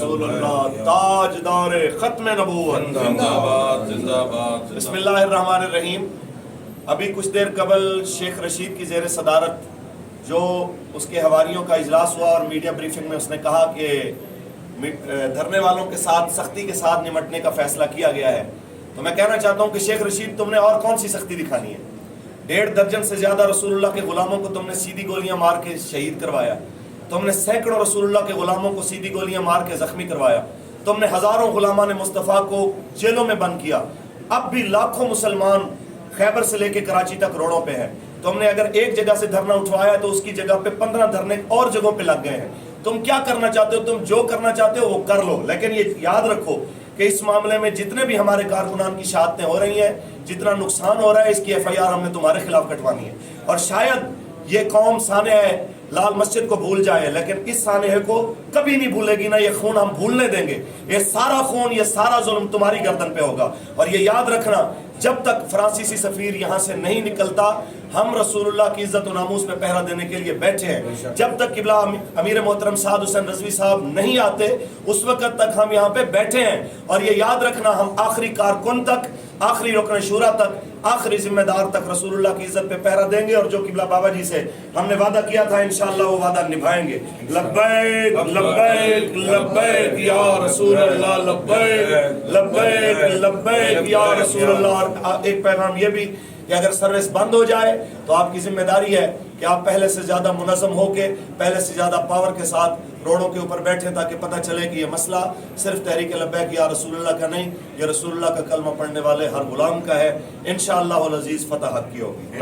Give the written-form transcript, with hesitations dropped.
رسول اللہ تاجدار ختم نبوت بسم اللہ الرحمن الرحیم۔ ابھی کچھ دیر قبل شیخ رشید کی زیر صدارت جو اس کے حواریوں کا اجلاس ہوا اور میڈیا بریفنگ میں اس نے کہا کہ دھرنے والوں کے ساتھ سختی کے ساتھ نمٹنے کا فیصلہ کیا گیا ہے، تو میں کہنا چاہتا ہوں کہ شیخ رشید تم نے اور کون سی سختی دکھانی ہے؟ 1.5 درجن سے زیادہ رسول اللہ کے غلاموں کو تم نے سیدھی گولیاں مار کے شہید کروایا، تم نے سینکڑوں رسول اللہ کے غلاموں کو سیدھی گولیاں مار کے زخمی کروایا، تم نے ہزاروں غلامان مصطفیٰ کو جیلوں میں بند کیا، اب بھی لاکھوں مسلمان خیبر سے لے کے کراچی تک روڈوں پہ ہیں، تم نے اگر ایک جگہ سے دھرنا اٹھوایا تو اس کی جگہ پہ 15 دھرنے اور جگہوں پہ لگ گئے ہیں۔ تم کیا کرنا چاہتے ہو؟ تم جو کرنا چاہتے ہو وہ کر لو، لیکن یہ یاد رکھو کہ اس معاملے میں جتنے بھی ہمارے کارکنان کی شہادتیں ہو رہی ہیں، جتنا نقصان ہو رہا ہے، اس کی FIR ہم نے تمہارے خلاف کٹوانی ہے۔ اور شاید یہ قوم سانحہ لال مسجد کو بھول جائے، لیکن اس سانحے کو کبھی نہیں بھولے گی، نہ یہ خون ہم بھولنے دیں گے۔ یہ سارا خون، یہ سارا ظلم تمہاری گردن پہ ہوگا۔ اور یہ یاد رکھنا، جب تک فرانسیسی سفیر یہاں سے نہیں نکلتا، ہم رسول اللہ کی عزت و ناموس پہ پہرا دینے کے لیے بیٹھے ہیں۔ جب تک قبلہ امیر محترم سعد حسین رضوی صاحب نہیں آتے، اس وقت تک ہم یہاں پہ بیٹھے ہیں۔ اور یہ یاد رکھنا، ہم آخری کارکن تک، آخری رکن شورا تک، آخری ذمہ دار تک رسول اللہ کی عزت پہ پہرا دیں گے، اور جو قبلہ بابا جی سے ہم نے وعدہ کیا تھا انشاءاللہ وہ وعدہ نبھائیں گے۔ لبیک لبیک لبیک یا رسول اللہ، لبیک لبیک لبیک یا رسول اللہ۔ اور ایک پیغام یہ بھی کہ اگر سروس بند ہو جائے تو آپ کی ذمہ داری ہے کہ آپ پہلے سے زیادہ منظم ہو کے، پہلے سے زیادہ پاور کے ساتھ روڈوں کے اوپر بیٹھیں، تاکہ پتہ چلے کہ یہ مسئلہ صرف تحریک لبیک یا رسول اللہ کا نہیں، یہ رسول اللہ کا کلمہ پڑھنے والے ہر غلام کا ہے۔ انشاءاللہ العزیز فتح حق کی ہوگی۔